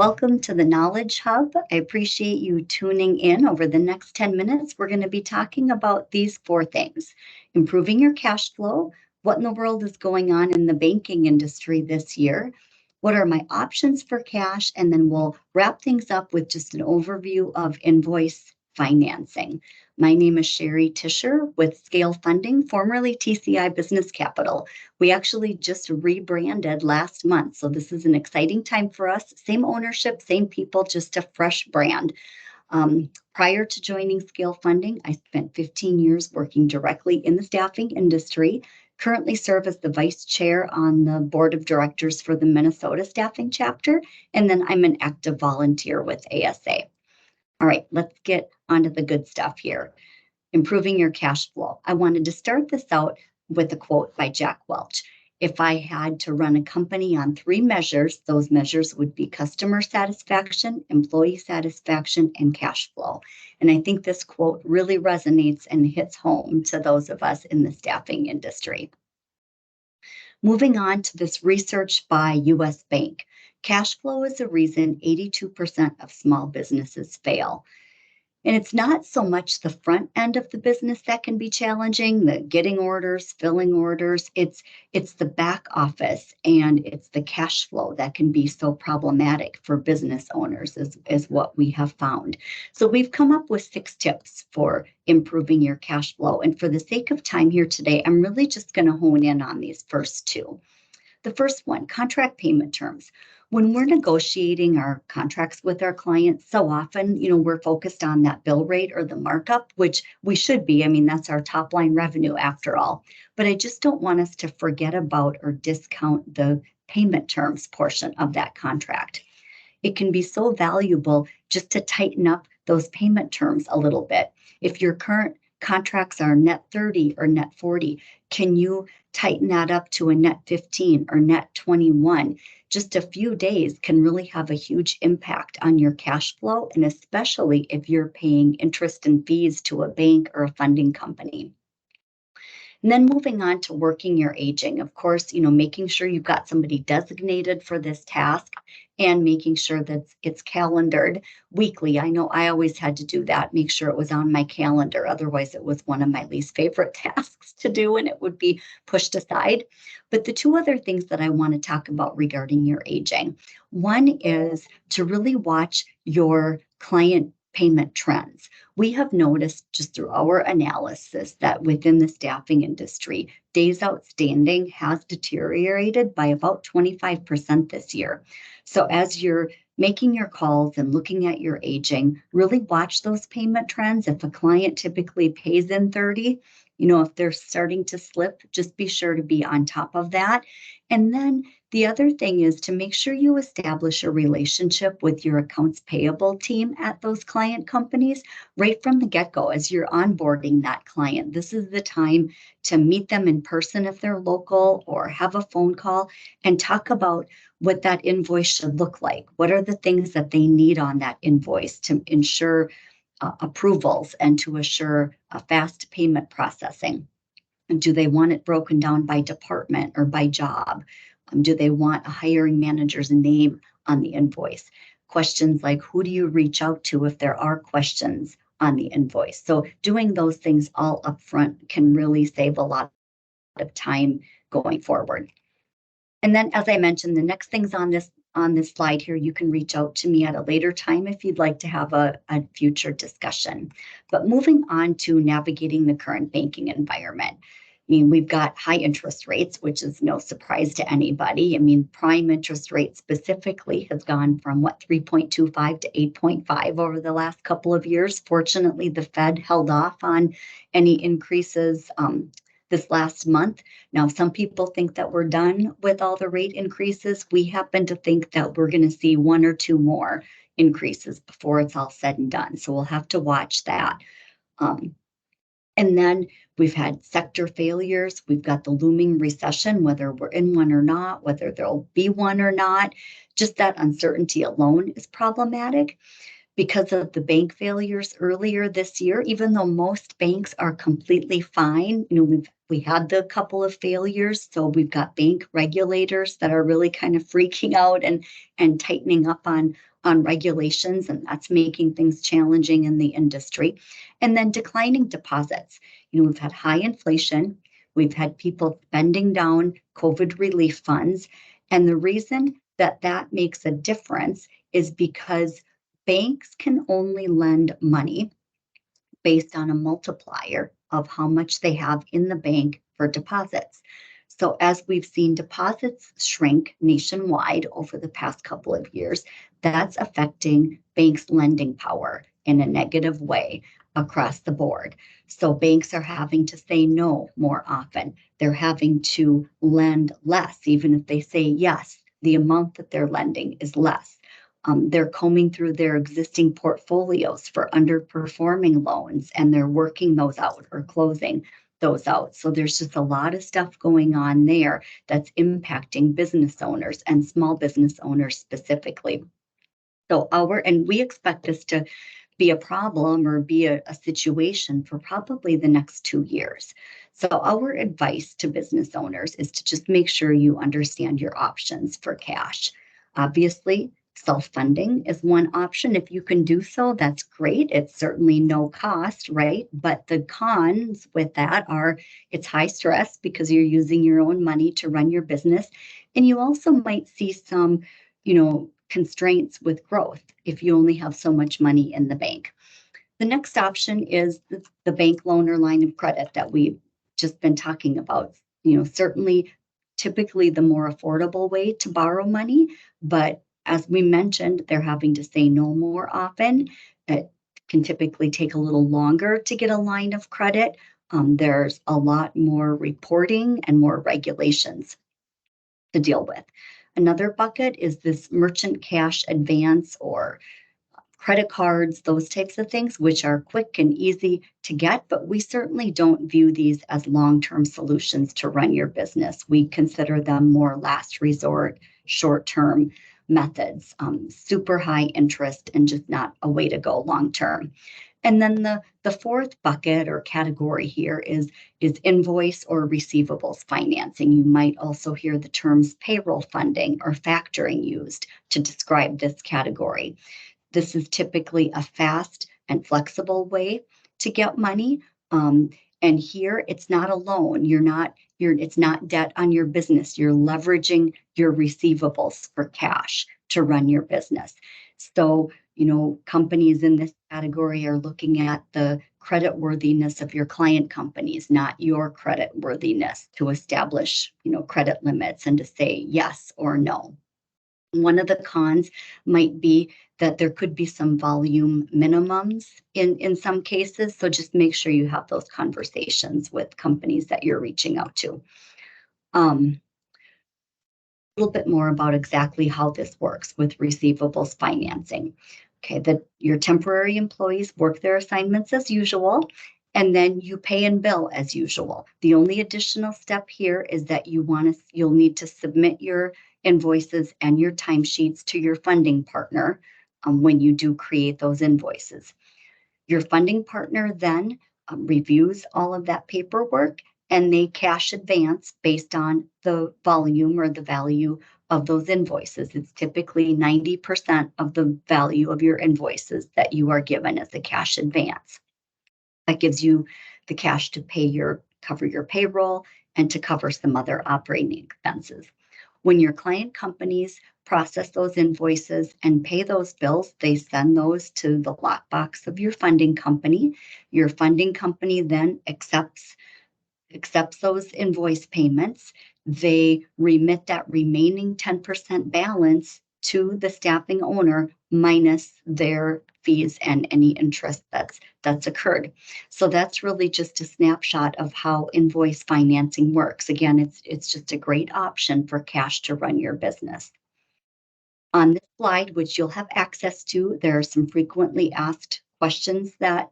Welcome to the Knowledge Hub. I appreciate you tuning in. Over the next 10 minutes, we're going to be talking about these 4 things: improving your cash flow, what in the world is going on in the banking industry this year, what are my options for cash, and then we'll wrap things up with just an overview of invoice financing. My name is Sheri Tischer with Scale Funding, formerly TCI Business Capital. We actually just rebranded last month, so this is an exciting time for us. Same ownership, same people, just a fresh brand. Prior to joining Scale Funding, I spent 15 years working directly in the staffing industry. Currently serve as the vice chair on the board of directors for the Minnesota staffing chapter, and then I'm an active volunteer with ASA. All right, let's get onto the good stuff here. Improving your cash flow. I wanted to start this out with a quote by Jack Welch. If I had to run a company on 3 measures, those measures would be customer satisfaction, employee satisfaction, and cash flow. And I think this quote really resonates and hits home to those of us in the staffing industry. Moving on to this research by US Bank. Cash flow is the reason 82% of small businesses fail. And it's not so much the front end of the business that can be challenging, the getting orders, filling orders. It's the back office and it's the cash flow that can be so problematic for business owners is what we have found. So we've come up with 6 tips for improving your cash flow. And for the sake of time here today, I'm really just going to hone in on these first 2. The first one, contract payment terms. When we're negotiating our contracts with our clients, so often, we're focused on that bill rate or the markup, which we should be. I mean, that's our top line revenue after all. But I just don't want us to forget about or discount the payment terms portion of that contract. It can be so valuable just to tighten up those payment terms a little bit. If your current contracts are net 30 or net 40, can you tighten that up to a net 15 or net 21? Just a few days can really have a huge impact on your cash flow, and especially if you're paying interest and fees to a bank or a funding company. And then moving on to working your aging, of course, making sure you've got somebody designated for this task and making sure that it's calendared weekly. I know I always had to do that, make sure it was on my calendar. Otherwise, it was one of my least favorite tasks to do and it would be pushed aside. But the 2 other things that I want to talk about regarding your aging, one is to really watch your client payment trends. We have noticed just through our analysis that within the staffing industry, days outstanding has deteriorated by about 25% this year. So as you're making your calls and looking at your aging, really watch those payment trends. If a client typically pays in 30, if they're starting to slip, just be sure to be on top of that. And then the other thing is to make sure you establish a relationship with your accounts payable team at those client companies right from the get-go as you're onboarding that client. This is the time to meet them in person if they're local or have a phone call and talk about what that invoice should look like. What are the things that they need on that invoice to ensure approvals and to assure a fast payment processing? And do they want it broken down by department or by job? Do they want a hiring manager's name on the invoice? Questions like, who do you reach out to if there are questions on the invoice? So doing those things all up front can really save a lot of time going forward. And then, as I mentioned, the next things on this slide here, you can reach out to me at a later time if you'd like to have a future discussion. But moving on to navigating the current banking environment. I mean, we've got high interest rates, which is no surprise to anybody. I mean, prime interest rate specifically has gone from 3.25 to 8.5 over the last couple of years. Fortunately, the Fed held off on any increases this last month. Now, some people think that we're done with all the rate increases. We happen to think that we're going to see 1 or 2 more increases before it's all said and done. So we'll have to watch that. And then we've had sector failures. We've got the looming recession, whether we're in one or not, whether there'll be one or not. Just that uncertainty alone is problematic. Because of the bank failures earlier this year, even though most banks are completely fine, we had the couple of failures, so we've got bank regulators that are really kind of freaking out and tightening up on on regulations, and that's making things challenging in the industry. And then declining deposits. We've had high inflation. We've had people spending down COVID relief funds. And the reason that that makes a difference is because banks can only lend money based on a multiplier of how much they have in the bank for deposits. So as we've seen deposits shrink nationwide over the past couple of years, that's affecting banks' lending power in a negative way across the board. So banks are having to say no more often. They're having to lend less, even if they say yes, the amount that they're lending is less. They're combing through their existing portfolios for underperforming loans, and they're working those out or closing those out. So there's just a lot of stuff going on there that's impacting business owners and small business owners specifically. And we expect this to be a problem or be a situation for probably the next 2 years. So our advice to business owners is to just make sure you understand your options for cash. Obviously, self-funding is one option. If you can do so, that's great. It's certainly no cost, right? But the cons with that are it's high stress because you're using your own money to run your business. And you also might see some, constraints with growth if you only have so much money in the bank. The next option is the bank loan or line of credit that we've just been talking about. Certainly, typically the more affordable way to borrow money, but as we mentioned, they're having to say no more often. It can typically take a little longer to get a line of credit. There's a lot more reporting and more regulations to deal with. Another bucket is this merchant cash advance or credit cards, those types of things, which are quick and easy to get, but we certainly don't view these as long-term solutions to run your business. We consider them more last resort, short-term methods, super high interest and just not a way to go long-term. And then the fourth bucket or category here is invoice or receivables financing. You might also hear the terms payroll funding or factoring used to describe this category. This is typically a fast and flexible way to get money. And here it's not a loan. It's not debt on your business. You're leveraging your receivables for cash to run your business. So, companies in this category are looking at the credit worthiness of your client companies, not your credit worthiness to establish, credit limits and to say yes or no. One of the cons might be that there could be some volume minimums in some cases. So just make sure you have those conversations with companies that you're reaching out to. A little bit more about exactly how this works with receivables financing. Okay, that your temporary employees work their assignments as usual, and then you pay and bill as usual. The only additional step here is that you'll need to submit your invoices and your timesheets to your funding partner when you do create those invoices. Your funding partner then reviews all of that paperwork and they cash advance based on the volume or the value of those invoices. It's typically 90% of the value of your invoices that you are given as a cash advance. That gives you the cash to cover your payroll and to cover some other operating expenses. When your client companies process those invoices and pay those bills, they send those to the lockbox of your funding company. Your funding company then accepts those invoice payments. They remit that remaining 10% balance to the staffing owner minus their fees and any interest that's occurred. So that's really just a snapshot of how invoice financing works. Again, it's just a great option for cash to run your business. On this slide, which you'll have access to, there are some frequently asked questions that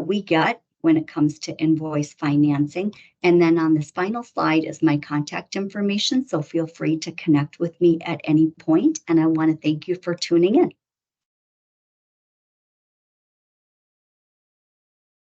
we get when it comes to invoice financing. And then on this final slide is my contact information. So feel free to connect with me at any point. And I want to thank you for tuning in.